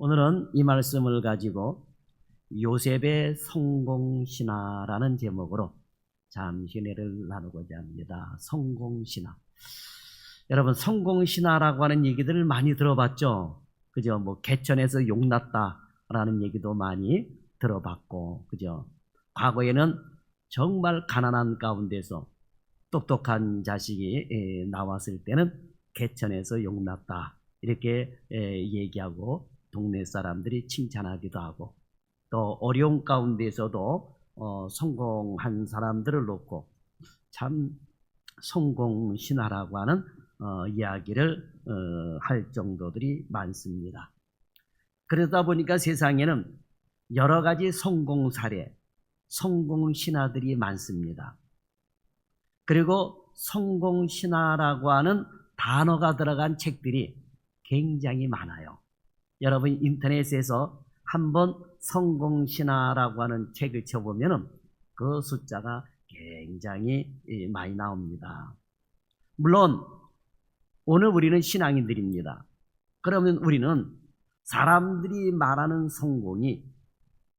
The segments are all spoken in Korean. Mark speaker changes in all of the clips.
Speaker 1: 오늘은 이 말씀을 가지고 요셉의 성공신화라는 제목으로 잠시 은혜를 나누고자 합니다. 성공신화. 여러분, 성공신화라고 하는 얘기들을 많이 들어봤죠? 그죠? 뭐 개천에서 용났다라는 얘기도 많이 들어봤고, 그죠? 과거에는 정말 가난한 가운데서 똑똑한 자식이 나왔을 때는 개천에서 용났다 이렇게 얘기하고 동네 사람들이 칭찬하기도 하고, 또 어려운 가운데서도 성공한 사람들을 놓고 참 성공신화라고 하는 이야기를 할 정도들이 많습니다. 그러다 보니까 세상에는 여러 가지 성공 사례, 성공신화들이 많습니다. 그리고 성공신화라고 하는 단어가 들어간 책들이 굉장히 많아요. 여러분 인터넷에서 한번 성공신화라고 하는 책을 쳐보면 그 숫자가 굉장히 많이 나옵니다. 물론 오늘 우리는 신앙인들입니다. 그러면 우리는 사람들이 말하는 성공이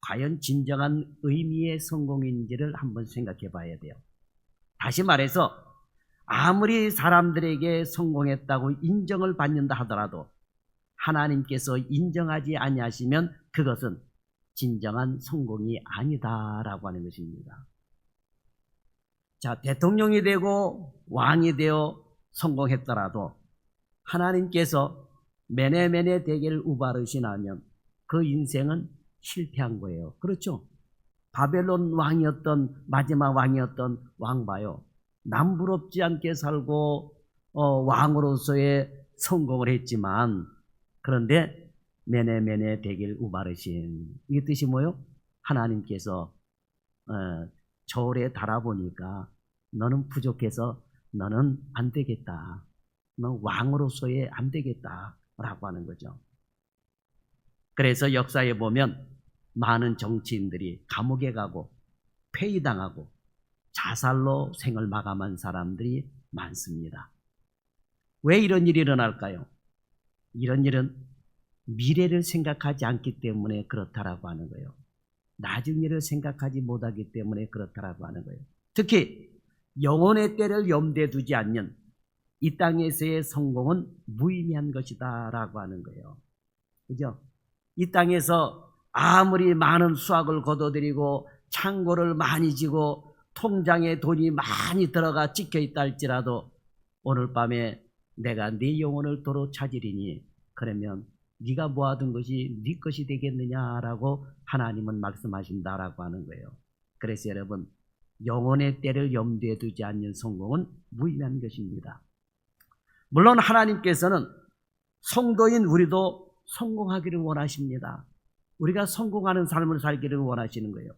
Speaker 1: 과연 진정한 의미의 성공인지를 한번 생각해 봐야 돼요. 다시 말해서 아무리 사람들에게 성공했다고 인정을 받는다 하더라도 하나님께서 인정하지 아니하시면 그것은 진정한 성공이 아니다라고 하는 것입니다. 자, 대통령이 되고 왕이 되어 성공했더라도 하나님께서 메네메네 대계를 우바르시나면 그 인생은 실패한 거예요. 그렇죠? 바벨론 왕이었던 마지막 왕이었던 왕 봐요. 남부럽지 않게 살고 왕으로서의 성공을 했지만, 그런데 메네메네 대길 우바르신, 이 뜻이 뭐요? 하나님께서 저울에 달아보니까 너는 부족해서 너는 안 되겠다, 너 왕으로서의 안 되겠다 라고 하는 거죠. 그래서 역사에 보면 많은 정치인들이 감옥에 가고 폐위당하고 자살로 생을 마감한 사람들이 많습니다. 왜 이런 일이 일어날까요? 이런 일은 미래를 생각하지 않기 때문에 그렇다라고 하는 거예요. 나중 일을 생각하지 못하기 때문에 그렇다라고 하는 거예요. 특히 영혼의 때를 염두에 두지 않는 이 땅에서의 성공은 무의미한 것이다 라고 하는 거예요. 그죠? 이 땅에서 아무리 많은 수확을 거둬들이고 창고를 많이 지고 통장에 돈이 많이 들어가 찍혀 있다 할지라도 오늘 밤에 내가 네 영혼을 도로 찾으리니 그러면 네가 모아둔 것이 네 것이 되겠느냐라고 하나님은 말씀하신다라고 하는 거예요. 그래서 여러분, 영혼의 때를 염두에 두지 않는 성공은 무의미한 것입니다. 물론 하나님께서는 성도인 우리도 성공하기를 원하십니다. 우리가 성공하는 삶을 살기를 원하시는 거예요.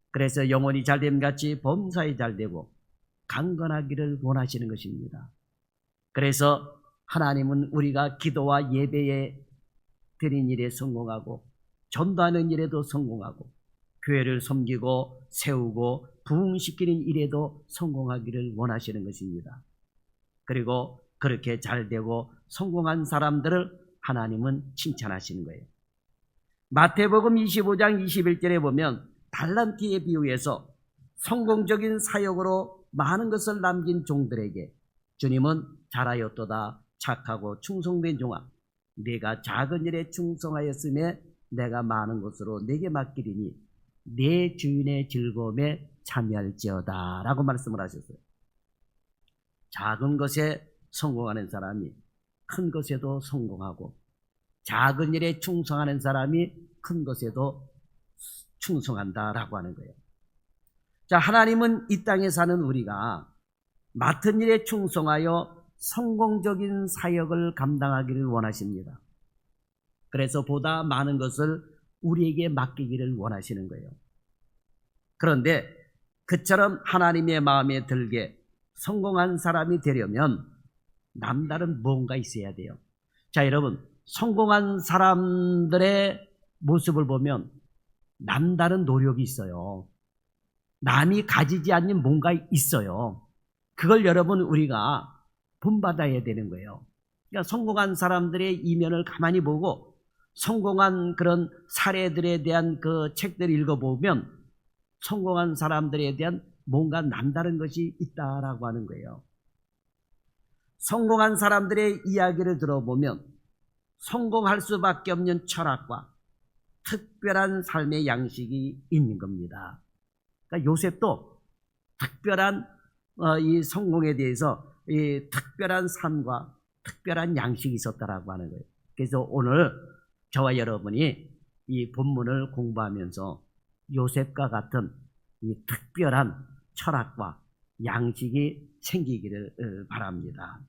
Speaker 1: 그래서 영혼이 잘됨 같이 범사에 잘되고 강건하기를 원하시는 것입니다. 그래서 하나님은 우리가 기도와 예배에 드린 일에 성공하고 전도하는 일에도 성공하고 교회를 섬기고 세우고 부흥시키는 일에도 성공하기를 원하시는 것입니다. 그리고 그렇게 잘되고 성공한 사람들을 하나님은 칭찬하시는 거예요. 마태복음 25장 21절에 보면 달란트에 비유해서 성공적인 사역으로 많은 것을 남긴 종들에게 주님은 잘하였도다 착하고 충성된 종아, 네가 작은 일에 충성하였음에 내가 많은 것으로 네게 맡기리니 네 주인의 즐거움에 참여할지어다 라고 말씀을 하셨어요. 작은 것에 성공하는 사람이 큰 것에도 성공하고, 작은 일에 충성하는 사람이 큰 것에도 충성한다라고 하는 거예요. 자, 하나님은 이 땅에 사는 우리가 맡은 일에 충성하여 성공적인 사역을 감당하기를 원하십니다. 그래서 보다 많은 것을 우리에게 맡기기를 원하시는 거예요. 그런데 그처럼 하나님의 마음에 들게 성공한 사람이 되려면 남다른 뭔가 있어야 돼요. 자, 여러분, 성공한 사람들의 모습을 보면 남다른 노력이 있어요. 남이 가지지 않는 뭔가 있어요. 그걸 여러분 우리가 본받아야 되는 거예요. 그러니까 성공한 사람들의 이면을 가만히 보고 성공한 그런 사례들에 대한 그 책들을 읽어보면 성공한 사람들에 대한 뭔가 남다른 것이 있다라고 하는 거예요. 성공한 사람들의 이야기를 들어보면 성공할 수밖에 없는 철학과 특별한 삶의 양식이 있는 겁니다. 그러니까 요셉도 특별한 이 성공에 대해서 이 특별한 삶과 특별한 양식이 있었다라고 하는 거예요. 그래서 오늘 저와 여러분이 이 본문을 공부하면서 요셉과 같은 이 특별한 철학과 양식이 생기기를 바랍니다.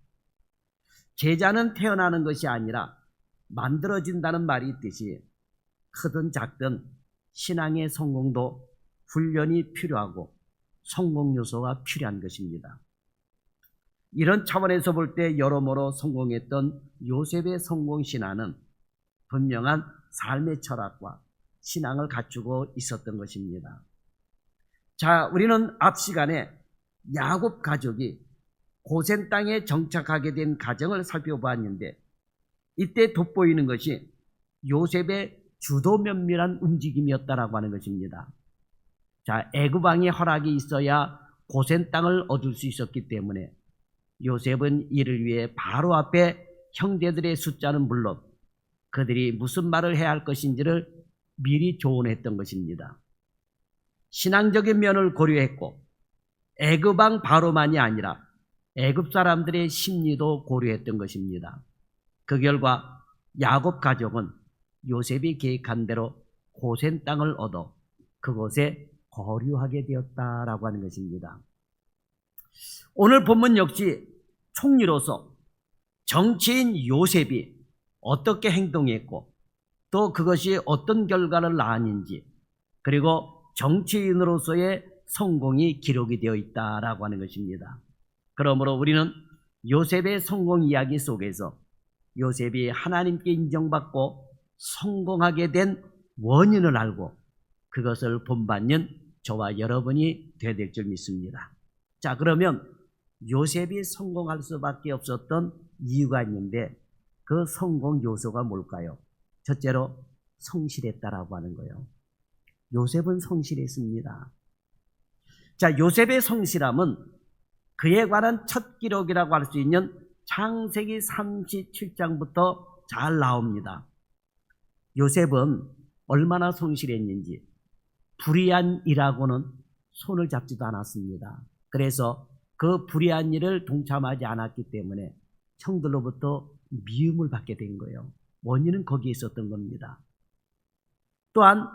Speaker 1: 제자는 태어나는 것이 아니라 만들어진다는 말이 있듯이 크든 작든 신앙의 성공도 훈련이 필요하고 성공 요소가 필요한 것입니다. 이런 차원에서 볼 때 여러모로 성공했던 요셉의 성공 신화는 분명한 삶의 철학과 신앙을 갖추고 있었던 것입니다. 자, 우리는 앞 시간에 야곱 가족이 고센 땅에 정착하게 된 과정을 살펴보았는데 이때 돋보이는 것이 요셉의 주도 면밀한 움직임이었다라고 하는 것입니다. 자, 애굽 왕의 허락이 있어야 고센 땅을 얻을 수 있었기 때문에 요셉은 이를 위해 바로 앞에 형제들의 숫자는 물론 그들이 무슨 말을 해야 할 것인지를 미리 조언했던 것입니다. 신앙적인 면을 고려했고 애굽 왕 바로만이 아니라 애굽 사람들의 심리도 고려했던 것입니다. 그 결과 야곱 가족은 요셉이 계획한 대로 고센 땅을 얻어 그곳에 거류하게 되었다라고 하는 것입니다. 오늘 본문 역시 총리로서 정치인 요셉이 어떻게 행동했고 또 그것이 어떤 결과를 낳았는지 그리고 정치인으로서의 성공이 기록이 되어 있다라고 하는 것입니다. 그러므로 우리는 요셉의 성공 이야기 속에서 요셉이 하나님께 인정받고 성공하게 된 원인을 알고 그것을 본받는 저와 여러분이 되어야 될 줄 믿습니다. 자, 그러면 요셉이 성공할 수밖에 없었던 이유가 있는데 그 성공 요소가 뭘까요? 첫째로 성실했다라고 하는 거예요. 요셉은 성실했습니다. 자, 요셉의 성실함은 그에 관한 첫 기록이라고 할 수 있는 창세기 37장부터 잘 나옵니다. 요셉은 얼마나 성실했는지 불의한 일하고는 손을 잡지도 않았습니다. 그래서 그 불의한 일을 동참하지 않았기 때문에 형들로부터 미움을 받게 된 거예요. 원인은 거기에 있었던 겁니다. 또한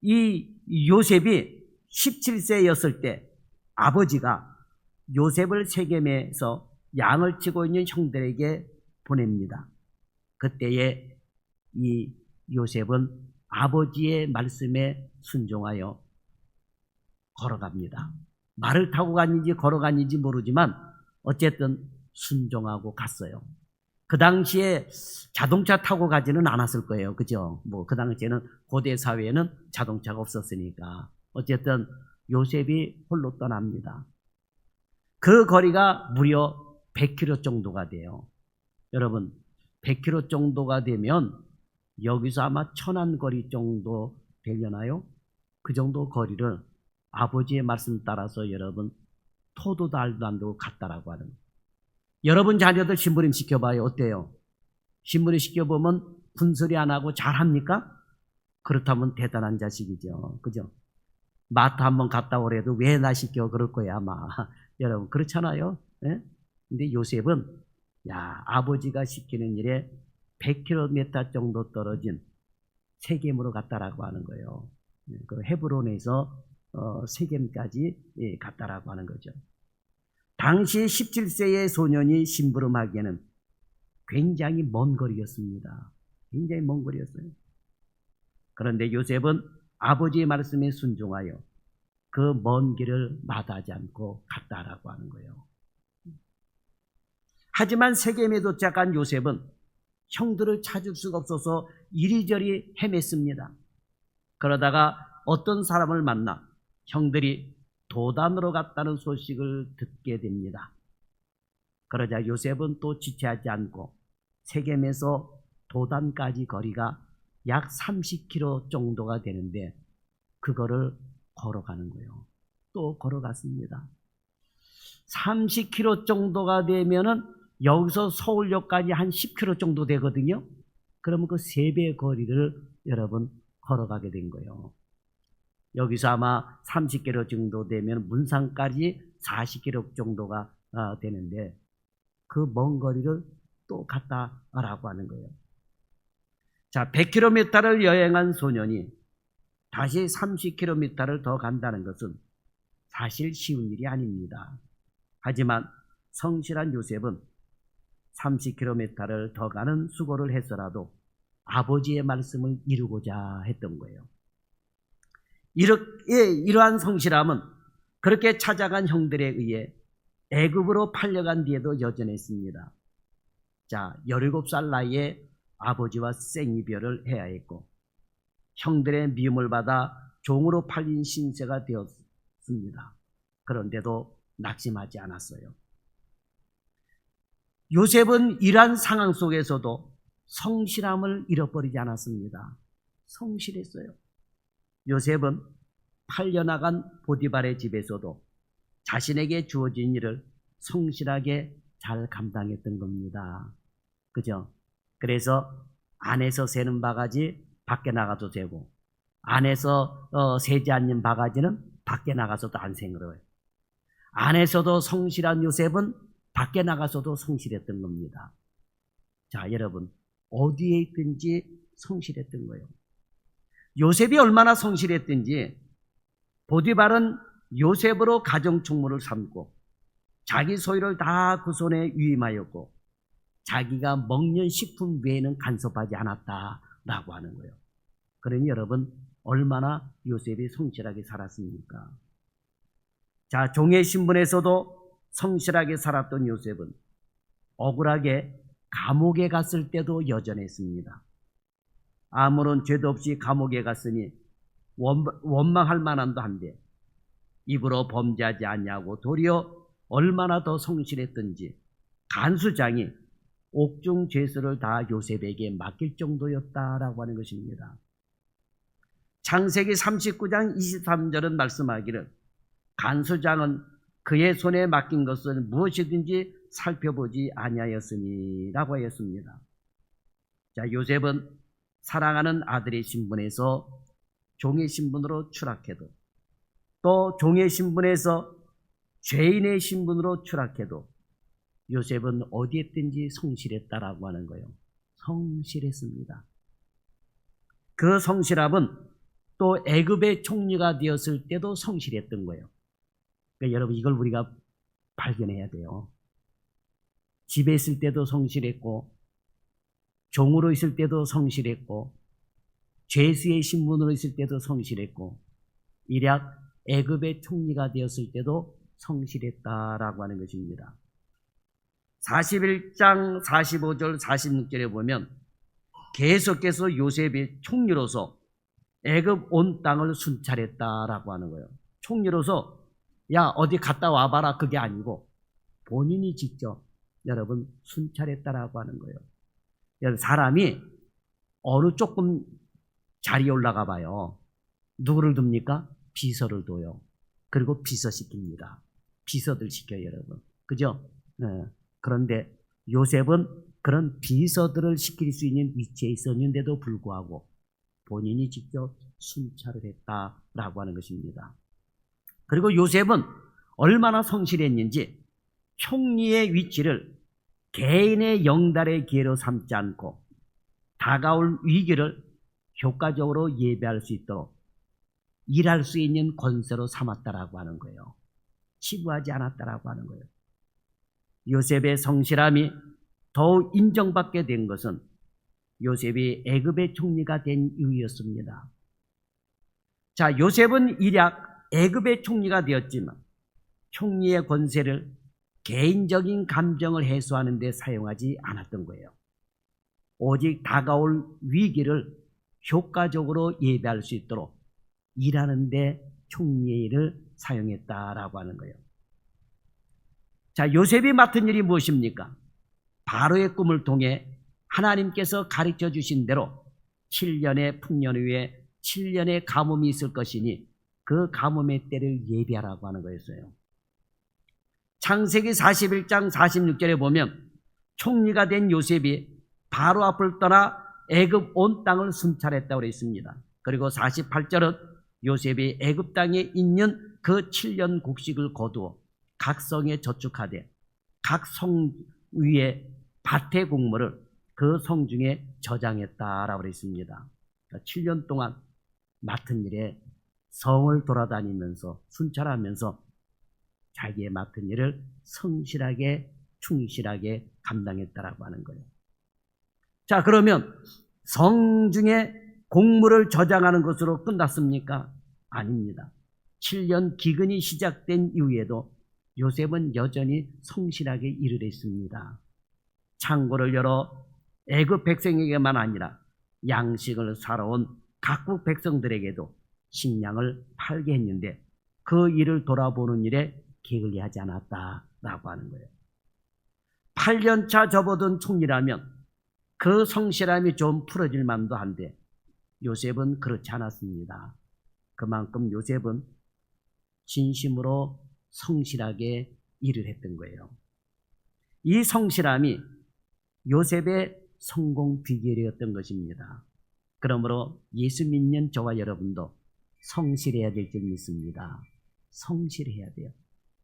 Speaker 1: 이 요셉이 17세였을 때 아버지가 요셉을 세겜에서 양을 치고 있는 형들에게 보냅니다. 그때에 이 요셉은 아버지의 말씀에 순종하여 걸어갑니다. 말을 타고 갔는지 걸어갔는지 모르지만 어쨌든 순종하고 갔어요. 그 당시에 자동차 타고 가지는 않았을 거예요. 그죠? 그 당시에는 고대 사회에는 자동차가 없었으니까. 어쨌든 요셉이 홀로 떠납니다. 그 거리가 무려 100km 정도가 돼요. 여러분, 100km 정도가 되면 여기서 아마 천안거리 정도 되려나요? 그 정도 거리를 아버지의 말씀 따라서 여러분 토도 달도 안 두고 갔다라고 하는 거예요. 여러분 자녀들 신부름 시켜봐요. 어때요? 신부름 시켜보면 군소리 안 하고 잘합니까? 그렇다면 대단한 자식이죠. 그죠? 마트 한번 갔다 오래도 왜 나 시켜? 그럴 거야 아마. 여러분 그렇잖아요. 예? 근데 요셉은 아버지가 시키는 일에 100km 정도 떨어진 세겜으로 갔다라고 하는 거예요. 그 헤브론에서 세겜까지 갔다라고 하는 거죠. 당시 17세의 소년이 심부름하기에는 굉장히 먼 거리였습니다. 굉장히 먼 거리였어요. 그런데 요셉은 아버지의 말씀에 순종하여 그 먼 길을 마다하지 않고 갔다라고 하는 거예요. 하지만 세겜에 도착한 요셉은 형들을 찾을 수가 없어서 이리저리 헤맸습니다. 그러다가 어떤 사람을 만나 형들이 도단으로 갔다는 소식을 듣게 됩니다. 그러자 요셉은 또 지체하지 않고 세겜에서 도단까지 거리가 약 30km 정도가 되는데 그거를 걸어가는 거예요. 또 걸어갔습니다. 30km 정도가 되면은 여기서 서울역까지 한 10km 정도 되거든요. 그러면 그 3배의 거리를 여러분 걸어가게 된 거예요. 여기서 아마 30km 정도 되면 문산까지 40km 정도가 되는데 그 먼 거리를 또 갔다라고 하는 거예요. 자, 100km를 여행한 소년이 다시 30km를 더 간다는 것은 사실 쉬운 일이 아닙니다. 하지만 성실한 요셉은 30km를 더 가는 수고를 해서라도 아버지의 말씀을 이루고자 했던 거예요. 이러한 성실함은 그렇게 찾아간 형들에 의해 애굽으로 팔려간 뒤에도 여전했습니다. 자, 17살 나이에 아버지와 생이별을 해야 했고 형들의 미움을 받아 종으로 팔린 신세가 되었습니다. 그런데도 낙심하지 않았어요. 요셉은 이러한 상황 속에서도 성실함을 잃어버리지 않았습니다. 성실했어요. 요셉은 팔려나간 보디발의 집에서도 자신에게 주어진 일을 성실하게 잘 감당했던 겁니다. 그죠? 그래서 안에서 새는 바가지 밖에 나가도 되고 안에서 새지 않는 바가지는 밖에 나가서도 안 새는 거예요. 안에서도 성실한 요셉은 밖에 나가서도 성실했던 겁니다. 자, 여러분 어디에 있든지 성실했던 거예요. 요셉이 얼마나 성실했든지 보디발은 요셉으로 가정총무를 삼고 자기 소유를 다 그 손에 위임하였고 자기가 먹는 식품 외에는 간섭하지 않았다라고 하는 거예요. 그러니 여러분 얼마나 요셉이 성실하게 살았습니까? 자, 종의 신분에서도 성실하게 살았던 요셉은 억울하게 감옥에 갔을 때도 여전했습니다. 아무런 죄도 없이 감옥에 갔으니 원망할 만한도 한데 입으로 범죄하지 않냐고 도리어 얼마나 더 성실했던지 간수장이 옥중 죄수를 다 요셉에게 맡길 정도였다라고 하는 것입니다. 창세기 39장 23절은 말씀하기를 간수장은 그의 손에 맡긴 것을 무엇이든지 살펴보지 아니하였으니 라고 하였습니다. 자, 요셉은 사랑하는 아들의 신분에서 종의 신분으로 추락해도 또 종의 신분에서 죄인의 신분으로 추락해도 요셉은 어디에 있든지 성실했다라고 하는 거예요. 성실했습니다. 그 성실함은 또 애굽의 총리가 되었을 때도 성실했던 거예요. 그러니까 여러분 이걸 우리가 발견해야 돼요. 집에 있을 때도 성실했고 종으로 있을 때도 성실했고 죄수의 신분으로 있을 때도 성실했고 일약 애굽의 총리가 되었을 때도 성실했다라고 하는 것입니다. 41장 45절 46절에 보면 계속해서 요셉이 총리로서 애굽 온 땅을 순찰했다라고 하는 거예요. 총리로서 야 어디 갔다 와봐라 그게 아니고 본인이 직접 여러분 순찰했다라고 하는 거예요. 여러분 사람이 어느 조금 자리에 올라가 봐요. 누구를 둡니까? 비서를 둬요. 그리고 비서 시킵니다. 비서들 시켜요, 여러분. 그죠? 네. 그런데 요셉은 그런 비서들을 시킬 수 있는 위치에 있었는데도 불구하고 본인이 직접 순찰을 했다라고 하는 것입니다. 그리고 요셉은 얼마나 성실했는지 총리의 위치를 개인의 영달의 기회로 삼지 않고 다가올 위기를 효과적으로 예배할 수 있도록 일할 수 있는 권세로 삼았다라고 하는 거예요. 치부하지 않았다라고 하는 거예요. 요셉의 성실함이 더욱 인정받게 된 것은 요셉이 애굽의 총리가 된 이유였습니다. 자, 요셉은 일약 애굽의 총리가 되었지만 총리의 권세를 개인적인 감정을 해소하는 데 사용하지 않았던 거예요. 오직 다가올 위기를 효과적으로 예배할 수 있도록 일하는 데 총리의 일을 사용했다라고 하는 거예요. 자, 요셉이 맡은 일이 무엇입니까? 바로의 꿈을 통해 하나님께서 가르쳐 주신 대로 7년의 풍년 후에 7년의 가뭄이 있을 것이니 그 가뭄의 때를 예비하라고 하는 거였어요. 창세기 41장 46절에 보면 총리가 된 요셉이 바로 앞을 떠나 애굽 온 땅을 순찰했다고 했습니다. 그리고 48절은 요셉이 애굽 땅에 있는 그 7년 곡식을 거두어 각 성에 저축하되 각 성 위에 밭의 곡물을 그 성 중에 저장했다라고 했습니다. 7년 동안 맡은 일에 성을 돌아다니면서 순찰하면서 자기의 맡은 일을 성실하게 충실하게 감당했다라고 하는 거예요. 자, 그러면 성 중에 곡물을 저장하는 것으로 끝났습니까? 아닙니다. 7년 기근이 시작된 이후에도 요셉은 여전히 성실하게 일을 했습니다. 창고를 열어 애굽 백성에게만 아니라 양식을 사러 온 각국 백성들에게도 식량을 팔게 했는데 그 일을 돌아보는 일에 게을리하지 않았다라고 하는 거예요. 8년차 접어든 총리라면 그 성실함이 좀 풀어질 만도 한데 요셉은 그렇지 않았습니다. 그만큼 요셉은 진심으로 성실하게 일을 했던 거예요. 이 성실함이 요셉의 성공 비결이었던 것입니다. 그러므로 예수 믿는 저와 여러분도 성실해야 될 줄 믿습니다. 성실해야 돼요.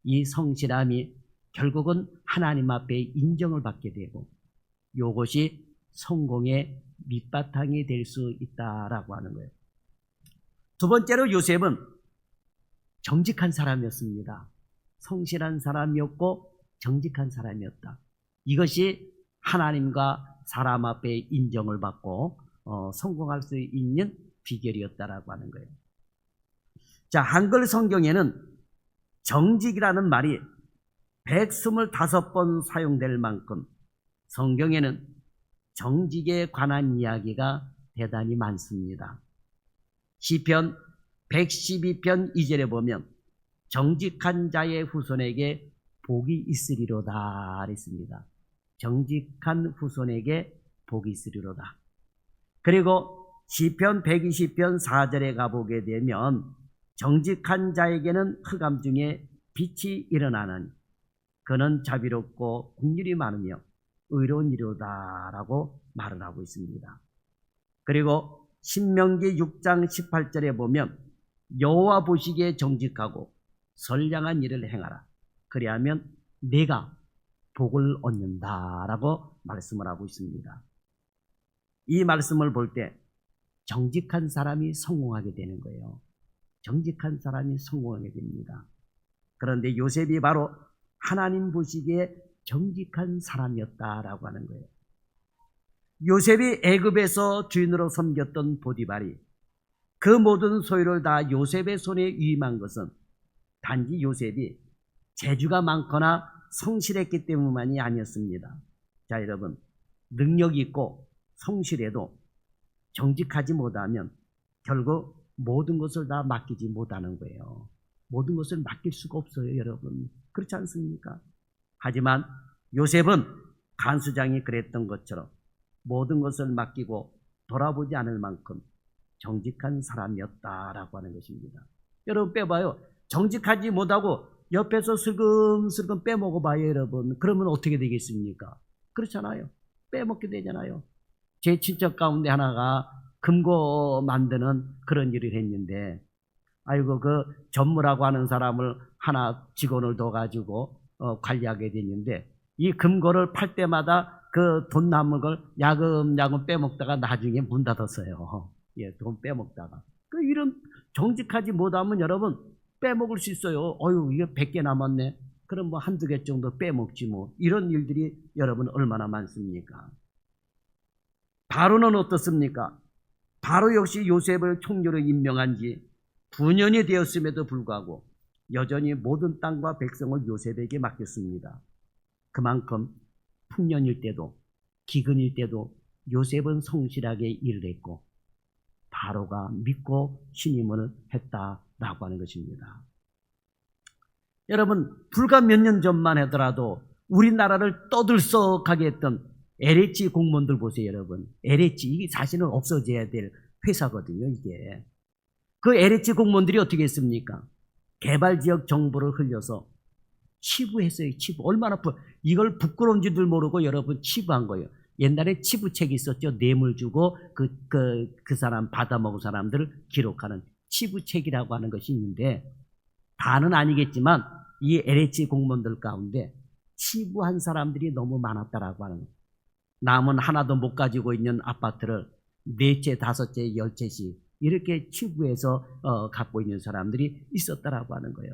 Speaker 1: 이 성실함이 결국은 하나님 앞에 인정을 받게 되고 이것이 성공의 밑바탕이 될 수 있다라고 하는 거예요. 두 번째로 요셉은 정직한 사람이었습니다. 성실한 사람이었고 정직한 사람이었다. 이것이 하나님과 사람 앞에 인정을 받고 성공할 수 있는 비결이었다라고 하는 거예요. 자, 한글 성경에는 정직이라는 말이 125번 사용될 만큼 성경에는 정직에 관한 이야기가 대단히 많습니다. 시편 112편 2절에 보면 정직한 자의 후손에게 복이 있으리로다 했습니다. 정직한 후손에게 복이 있으리로다. 그리고 시편 120편 4절에 가보게 되면 정직한 자에게는 흑암 중에 빛이 일어나는 그는 자비롭고 긍휼이 많으며 의로운 이로다라고 말을 하고 있습니다. 그리고 신명기 6장 18절에 보면 여호와 보시기에 정직하고 선량한 일을 행하라. 그리하면 내가 복을 얻는다라고 말씀을 하고 있습니다. 이 말씀을 볼 때 정직한 사람이 성공하게 되는 거예요. 정직한 사람이 성공하게 됩니다. 그런데 요셉이 바로 하나님 보시기에 정직한 사람이었다라고 하는 거예요. 요셉이 애굽에서 주인으로 섬겼던 보디발이 그 모든 소유를 다 요셉의 손에 위임한 것은 단지 요셉이 재주가 많거나 성실했기 때문만이 아니었습니다. 자, 여러분, 능력이 있고 성실해도 정직하지 못하면 결국 모든 것을 다 맡기지 못하는 거예요. 모든 것을 맡길 수가 없어요, 여러분. 그렇지 않습니까? 하지만 요셉은 간수장이 그랬던 것처럼 모든 것을 맡기고 돌아보지 않을 만큼 정직한 사람이었다라고 하는 것입니다. 여러분, 빼봐요. 정직하지 못하고 옆에서 슬금슬금 빼먹어봐요, 여러분. 그러면 어떻게 되겠습니까? 그렇잖아요. 빼먹게 되잖아요. 제 친척 가운데 하나가 금고 만드는 그런 일을 했는데, 아이고, 그 전무라고 하는 사람을 하나 직원을 둬가지고 관리하게 됐는데, 이 금고를 팔 때마다 그 돈 남은 걸 야금야금 빼먹다가 나중에 문 닫았어요. 예, 돈 빼먹다가. 그 이런 정직하지 못하면 여러분 빼먹을 수 있어요. 어휴, 이게 100개 남았네. 그럼 뭐 한두 개 정도 빼먹지 뭐. 이런 일들이 여러분 얼마나 많습니까? 바로는 어떻습니까? 바로 역시 요셉을 총리로 임명한 지 9년이 되었음에도 불구하고 여전히 모든 땅과 백성을 요셉에게 맡겼습니다. 그만큼 풍년일 때도 기근일 때도 요셉은 성실하게 일을 했고 바로가 믿고 신임을 했다라고 하는 것입니다. 여러분, 불과 몇 년 전만 하더라도 우리나라를 떠들썩하게 했던 LH 공무원들 보세요, 여러분. LH, 이게 사실은 없어져야 될 회사거든요, 이게. 그 LH 공무원들이 어떻게 했습니까? 개발지역 정보를 흘려서 치부했어요, 치부. 얼마나 이걸 부끄러운 줄도 모르고 여러분 치부한 거예요. 옛날에 치부책이 있었죠. 뇌물 주고 그 사람 받아먹은 사람들을 기록하는 치부책이라고 하는 것이 있는데, 다는 아니겠지만 이 LH 공무원들 가운데 치부한 사람들이 너무 많았다라고 하는 거예요. 남은 하나도 못 가지고 있는 아파트를 4채, 5채, 10채씩 이렇게 치부해서 갖고 있는 사람들이 있었다라고 하는 거예요.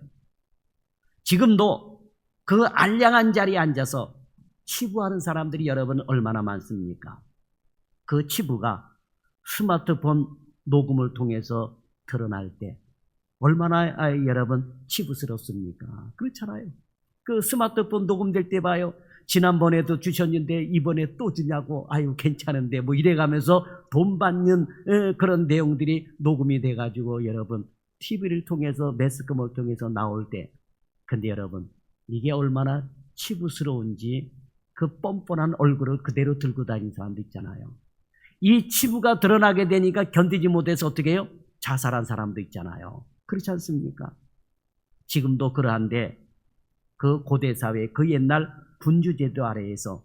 Speaker 1: 지금도 그 알량한 자리에 앉아서 치부하는 사람들이 여러분 얼마나 많습니까? 그 치부가 스마트폰 녹음을 통해서 드러날 때 얼마나 여러분 치부스럽습니까? 그렇잖아요. 그 스마트폰 녹음될 때 봐요. 지난번에도 주셨는데 이번에 또 주냐고, 아유 괜찮은데 뭐 이래가면서 돈 받는 그런 내용들이 녹음이 돼가지고 여러분 TV를 통해서 매스컴을 통해서 나올 때, 근데 여러분 이게 얼마나 치부스러운지 그 뻔뻔한 얼굴을 그대로 들고 다니는 사람도 있잖아요. 이 치부가 드러나게 되니까 견디지 못해서 어떻게 해요? 자살한 사람도 있잖아요. 그렇지 않습니까? 지금도 그러한데 그 고대사회, 그 옛날 군주제도 아래에서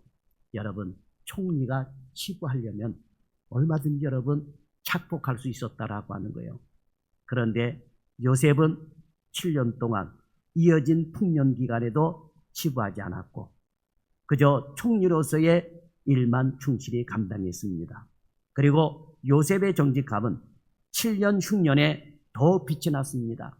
Speaker 1: 여러분 총리가 치부하려면 얼마든지 여러분 착복할 수 있었다라고 하는 거예요. 그런데 요셉은 7년 동안 이어진 풍년 기간에도 치부하지 않았고 그저 총리로서의 일만 충실히 감당했습니다. 그리고 요셉의 정직함은 7년 흉년에 더 빛이 났습니다.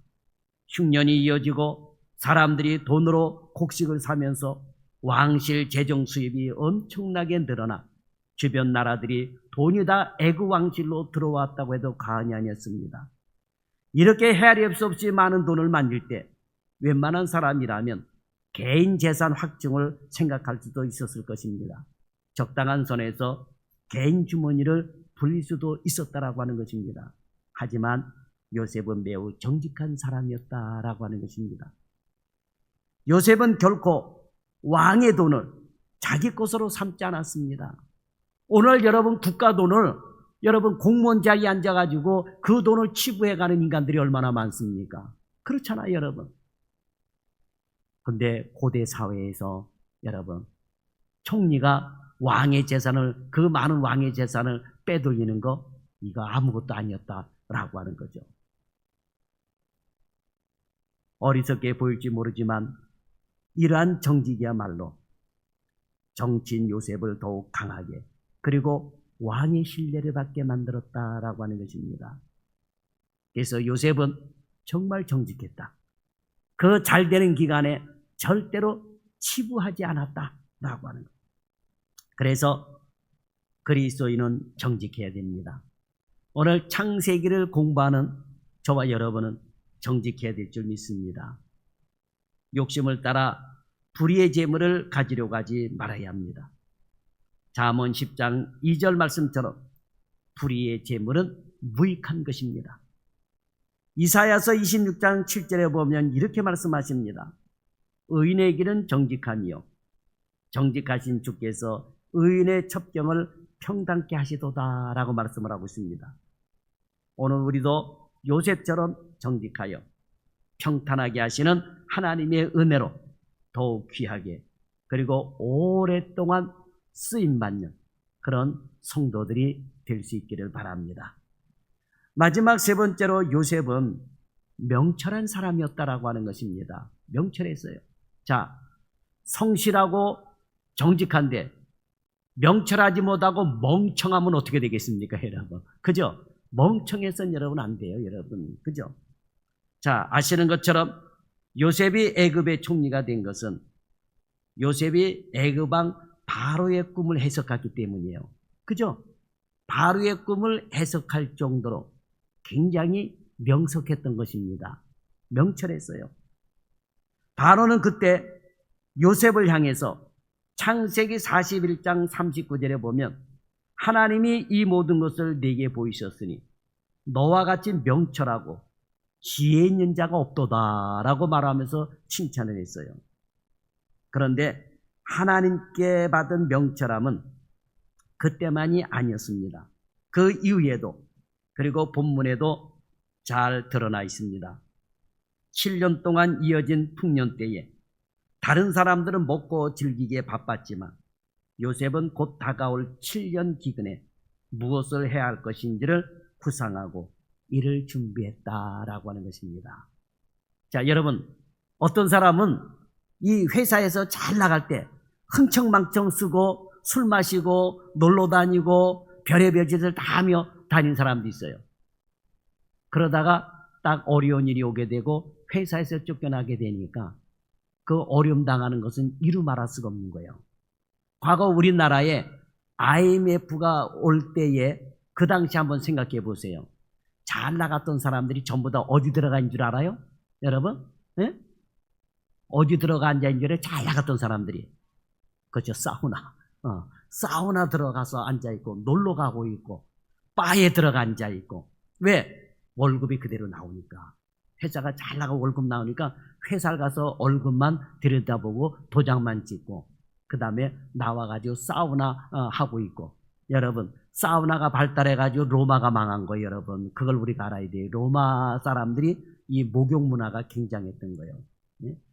Speaker 1: 흉년이 이어지고 사람들이 돈으로 곡식을 사면서 왕실 재정 수입이 엄청나게 늘어나 주변 나라들이 돈이 다 애국 왕실로 들어왔다고 해도 과언이 아니었습니다. 이렇게 헤아릴 수 없이 많은 돈을 만질 때 웬만한 사람이라면 개인 재산 확증을 생각할 수도 있었을 것입니다. 적당한 선에서 개인 주머니를 불릴 수도 있었다라고 하는 것입니다. 하지만 요셉은 매우 정직한 사람이었다라고 하는 것입니다. 요셉은 결코 왕의 돈을 자기 것으로 삼지 않았습니다. 오늘 여러분 국가 돈을 여러분 공무원 자리에 앉아가지고 그 돈을 치부해가는 인간들이 얼마나 많습니까? 그렇잖아요, 여러분. 근데 고대 사회에서 여러분 총리가 왕의 재산을, 그 많은 왕의 재산을 빼돌리는 거, 이거 아무것도 아니었다라고 하는 거죠. 어리석게 보일지 모르지만 이러한 정직이야말로 정치인 요셉을 더욱 강하게, 그리고 왕의 신뢰를 받게 만들었다라고 하는 것입니다. 그래서 요셉은 정말 정직했다. 그 잘되는 기간에 절대로 치부하지 않았다라고 하는 것. 그래서 그리스도인은 정직해야 됩니다. 오늘 창세기를 공부하는 저와 여러분은 정직해야 될 줄 믿습니다. 욕심을 따라 불의의 재물을 가지려고 하지 말아야 합니다. 잠언 10장 2절 말씀처럼 불의의 재물은 무익한 것입니다. 이사야서 26장 7절에 보면 이렇게 말씀하십니다. 의인의 길은 정직함이요 정직하신 주께서 의인의 첩경을 평당케 하시도다 라고 말씀을 하고 있습니다. 오늘 우리도 요셉처럼 정직하여 평탄하게 하시는 하나님의 은혜로 더욱 귀하게, 그리고 오랫동안 쓰임받는 그런 성도들이 될 수 있기를 바랍니다. 마지막 세 번째로 요셉은 명철한 사람이었다라고 하는 것입니다. 명철했어요. 자, 성실하고 정직한데 명철하지 못하고 멍청하면 어떻게 되겠습니까, 여러분? 그죠? 멍청해서는 여러분 안 돼요, 여러분. 그죠? 자, 아시는 것처럼 요셉이 애굽의 총리가 된 것은 요셉이 애굽왕 바로의 꿈을 해석했기 때문이에요. 그죠? 바로의 꿈을 해석할 정도로 굉장히 명석했던 것입니다. 명철했어요. 바로는 그때 요셉을 향해서 창세기 41장 39절에 보면 하나님이 이 모든 것을 내게 보이셨으니 너와 같이 명철하고 지혜 있는 자가 없도다 라고 말하면서 칭찬을 했어요. 그런데 하나님께 받은 명철함은 그때만이 아니었습니다. 그 이후에도, 그리고 본문에도 잘 드러나 있습니다. 7년 동안 이어진 풍년 때에 다른 사람들은 먹고 즐기기에 바빴지만 요셉은 곧 다가올 7년 기근에 무엇을 해야 할 것인지를 구상하고 이를 준비했다라고 하는 것입니다. 자, 여러분, 어떤 사람은 이 회사에서 잘 나갈 때 흥청망청 쓰고 술 마시고 놀러 다니고 별의별 짓을 다 하며 다닌 사람도 있어요. 그러다가 딱 어려운 일이 오게 되고 회사에서 쫓겨나게 되니까 그 어려움 당하는 것은 이루 말할 수가 없는 거예요. 과거 우리나라에 IMF가 올 때에 그 당시 한번 생각해 보세요. 잘 나갔던 사람들이 전부 다 어디 들어가 있는 줄 알아요? 여러분? 네? 어디 들어가 앉아있는 줄 알아요? 잘 나갔던 사람들이. 그렇죠. 사우나. 사우나 들어가서 앉아있고 놀러 가고 있고 바에 들어가 앉아있고. 왜? 월급이 그대로 나오니까. 회사가 잘 나가고 월급 나오니까 회사를 가서 월급만 들여다보고 도장만 찍고 그 다음에 나와가지고 사우나 하고 있고. 여러분, 사우나가 발달해가지고 로마가 망한 거예요. 여러분, 그걸 우리가 알아야 돼요. 로마 사람들이 이 목욕 문화가 굉장했던 거예요.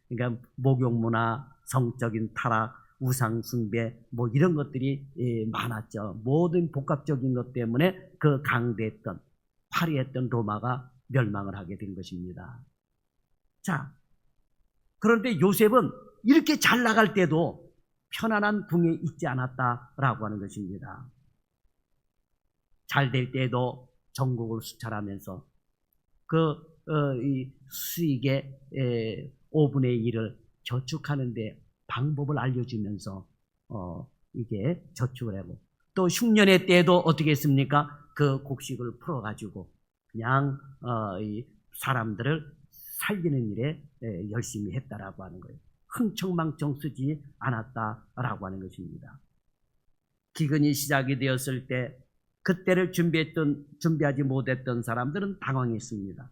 Speaker 1: 그러니까 목욕 문화, 성적인 타락, 우상 숭배 뭐 이런 것들이 많았죠. 모든 복합적인 것 때문에 그 강대했던 화려했던 로마가 멸망을 하게 된 것입니다. 자, 그런데 요셉은 이렇게 잘 나갈 때도 편안한 궁에 있지 않았다라고 하는 것입니다. 잘 될 때도 전국을 수찰하면서 이 수익의 5분의 1을 저축하는 데 방법을 알려주면서 이게 저축을 하고, 또 흉년의 때에도 어떻게 했습니까? 그 곡식을 풀어가지고 그냥 이 사람들을 살리는 일에 열심히 했다라고 하는 거예요. 흥청망청 쓰지 않았다라고 하는 것입니다. 기근이 시작이 되었을 때 그때를 준비하지 못했던 사람들은 당황했습니다.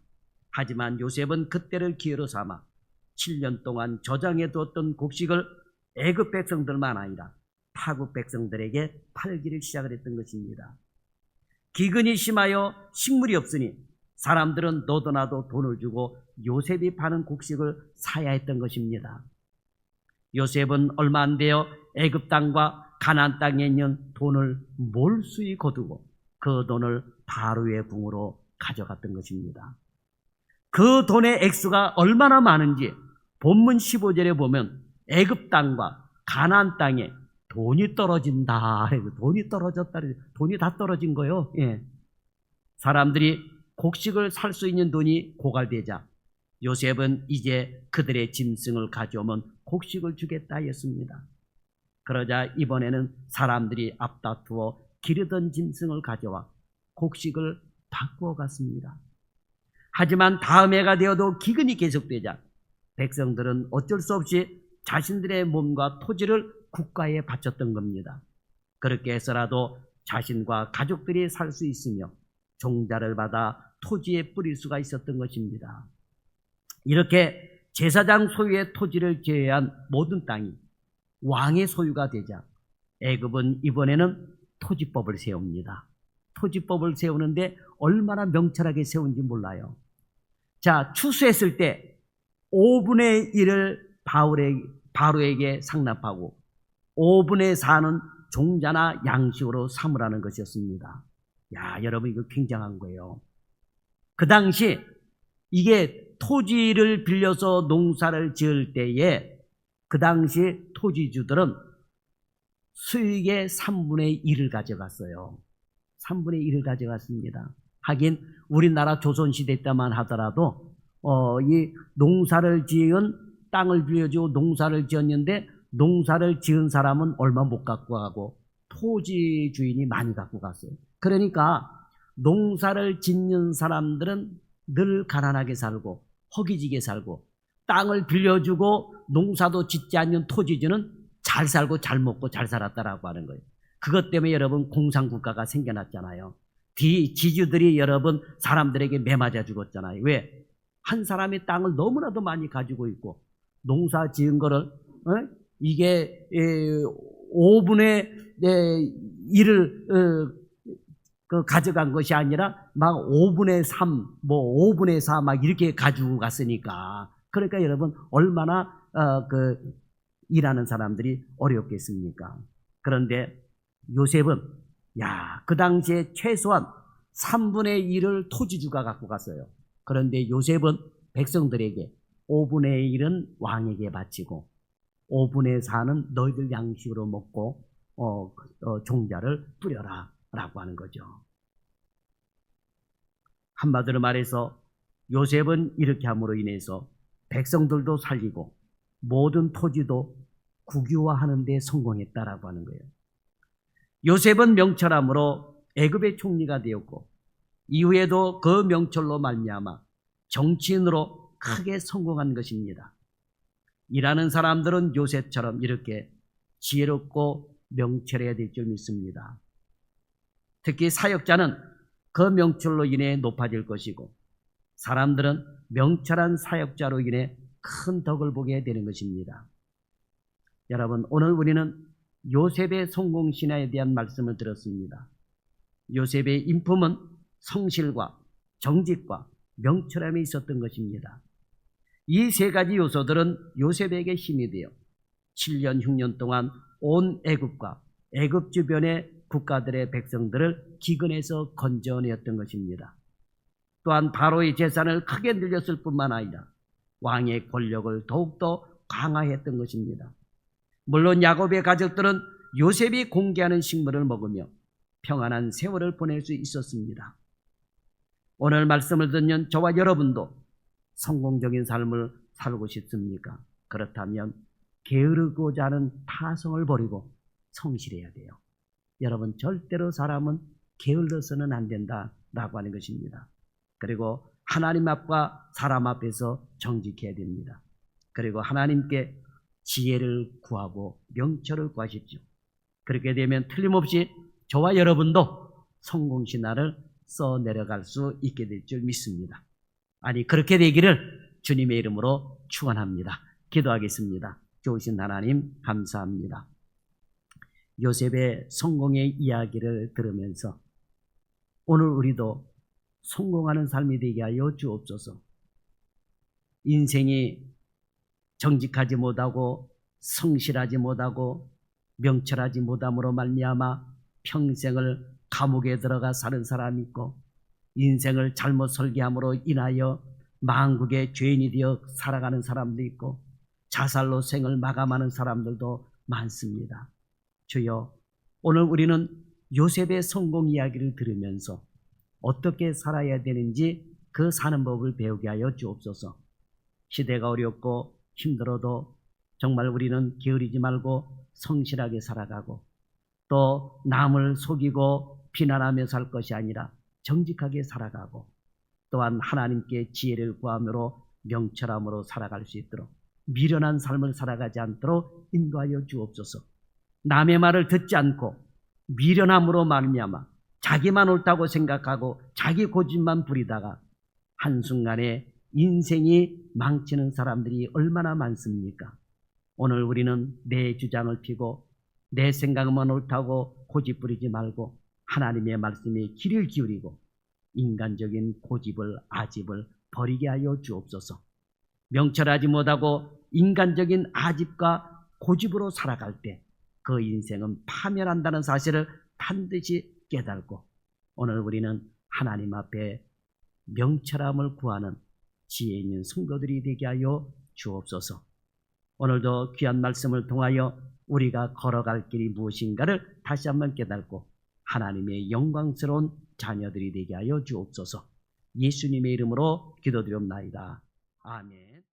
Speaker 1: 하지만 요셉은 그때를 기회로 삼아 7년 동안 저장해 두었던 곡식을 애굽 백성들만 아니라 타국 백성들에게 팔기를 시작을 했던 것입니다. 기근이 심하여 식물이 없으니 사람들은 너도나도 돈을 주고 요셉이 파는 곡식을 사야 했던 것입니다. 요셉은 얼마 안 되어 애굽 땅과 가나안 땅에 있는 돈을 몰수히 거두고 그 돈을 바로의 궁으로 가져갔던 것입니다. 그 돈의 액수가 얼마나 많은지 본문 15절에 보면 애굽 땅과 가나안 땅에 돈이 떨어진다. 돈이 떨어졌다. 돈이 다 떨어진 거예요. 예. 사람들이 곡식을 살 수 있는 돈이 고갈되자 요셉은 이제 그들의 짐승을 가져오면 곡식을 주겠다 했습니다. 그러자 이번에는 사람들이 앞다투어 기르던 짐승을 가져와 곡식을 바꾸어 갔습니다. 하지만 다음 해가 되어도 기근이 계속되자 백성들은 어쩔 수 없이 자신들의 몸과 토지를 국가에 바쳤던 겁니다. 그렇게 해서라도 자신과 가족들이 살 수 있으며 종자를 받아 토지에 뿌릴 수가 있었던 것입니다. 이렇게 제사장 소유의 토지를 제외한 모든 땅이 왕의 소유가 되자 애굽은 이번에는 토지법을 세웁니다. 토지법을 세우는데 얼마나 명철하게 세운지 몰라요. 자, 추수했을 때 5분의 1을 바로에게 상납하고 5분의 4는 종자나 양식으로 삼으라는 것이었습니다. 야, 여러분, 이거 굉장한 거예요. 그 당시 이게 토지를 빌려서 농사를 지을 때에 그 당시 토지주들은 수익의 3분의 1을 가져갔어요. 3분의 1을 가져갔습니다. 하긴 우리나라 조선시대 때만 하더라도 이 농사를 지은 땅을 빌려주고 농사를 지었는데 농사를 지은 사람은 얼마 못 갖고 가고 토지 주인이 많이 갖고 갔어요. 그러니까 농사를 짓는 사람들은 늘 가난하게 살고 허기지게 살고, 땅을 빌려주고 농사도 짓지 않는 토지주는 잘 살고 잘 먹고 잘 살았다라고 하는 거예요. 그것 때문에 여러분 공산국가가 생겨났잖아요. 지주들이 여러분 사람들에게 매맞아 죽었잖아요. 왜? 한 사람이 땅을 너무나도 많이 가지고 있고 농사 지은 거를 이게 5분의 1을 가져간 것이 아니라 막 5분의 3, 뭐 5분의 4 막 이렇게 가지고 갔으니까. 그러니까 여러분 얼마나 일하는 사람들이 어렵겠습니까? 그런데 요셉은 그 당시에 최소한 3분의 1을 토지주가 갖고 갔어요. 그런데 요셉은 백성들에게 5분의 1은 왕에게 바치고 5분의 4는 너희들 양식으로 먹고 종자를 뿌려라 라고 하는 거죠. 한마디로 말해서 요셉은 이렇게 함으로 인해서 백성들도 살리고 모든 토지도 국유화하는 데 성공했다라고 하는 거예요. 요셉은 명철함으로 애굽의 총리가 되었고 이후에도 그 명철로 말미암아 정치인으로 크게 성공한 것입니다. 일하는 사람들은 요셉처럼 이렇게 지혜롭고 명철해야 될 줄 믿습니다. 특히 사역자는 그 명철로 인해 높아질 것이고 사람들은 명철한 사역자로 인해 큰 덕을 보게 되는 것입니다. 여러분, 오늘 우리는 요셉의 성공신화에 대한 말씀을 들었습니다. 요셉의 인품은 성실과 정직과 명철함이 있었던 것입니다. 이 세 가지 요소들은 요셉에게 힘이 되어 7년 6년 동안 온 애굽과 애굽 주변의 국가들의 백성들을 기근에서 건져내었던 것입니다. 또한 바로의 재산을 크게 늘렸을 뿐만 아니라 왕의 권력을 더욱더 강화했던 것입니다. 물론 야곱의 가족들은 요셉이 공개하는 식물을 먹으며 평안한 세월을 보낼 수 있었습니다. 오늘 말씀을 듣는 저와 여러분도 성공적인 삶을 살고 싶습니까? 그렇다면 게으르고자 하는 타성을 버리고 성실해야 돼요. 여러분, 절대로 사람은 게을러서는 안 된다라고 하는 것입니다. 그리고 하나님 앞과 사람 앞에서 정직해야 됩니다. 그리고 하나님께 지혜를 구하고 명철을 구하십시오. 그렇게 되면 틀림없이 저와 여러분도 성공신화를 써내려갈 수 있게 될 줄 믿습니다. 아니, 그렇게 되기를 주님의 이름으로 축원합니다. 기도하겠습니다. 좋으신 하나님 감사합니다. 요셉의 성공의 이야기를 들으면서 오늘 우리도 성공하는 삶이 되게 하여 주옵소서. 인생이 정직하지 못하고 성실하지 못하고 명철하지 못함으로 말미암아 평생을 감옥에 들어가 사는 사람이 있고 인생을 잘못 설계함으로 인하여 만국의 죄인이 되어 살아가는 사람도 있고 자살로 생을 마감하는 사람들도 많습니다. 주여, 오늘 우리는 요셉의 성공 이야기를 들으면서 어떻게 살아야 되는지 그 사는 법을 배우게 하여 주옵소서. 시대가 어렵고 힘들어도 정말 우리는 게으르지 말고 성실하게 살아가고 또 남을 속이고 비난하며 살 것이 아니라 정직하게 살아가고 또한 하나님께 지혜를 구함으로 명철함으로 살아갈 수 있도록 미련한 삶을 살아가지 않도록 인도하여 주옵소서. 남의 말을 듣지 않고 미련함으로 말미암아 자기만 옳다고 생각하고 자기 고집만 부리다가 한순간에 인생이 망치는 사람들이 얼마나 많습니까? 오늘 우리는 내 주장을 펴고 내 생각만 옳다고 고집 부리지 말고 하나님의 말씀에 귀를 기울이고 인간적인 고집을 아집을 버리게 하여 주옵소서. 명철하지 못하고 인간적인 아집과 고집으로 살아갈 때 그 인생은 파멸한다는 사실을 반드시 깨닫고 오늘 우리는 하나님 앞에 명철함을 구하는 지혜 있는 성도들이 되게 하여 주옵소서. 오늘도 귀한 말씀을 통하여 우리가 걸어갈 길이 무엇인가를 다시 한번 깨닫고 하나님의 영광스러운 자녀들이 되게 하여 주옵소서. 예수님의 이름으로 기도드리옵나이다. 아멘.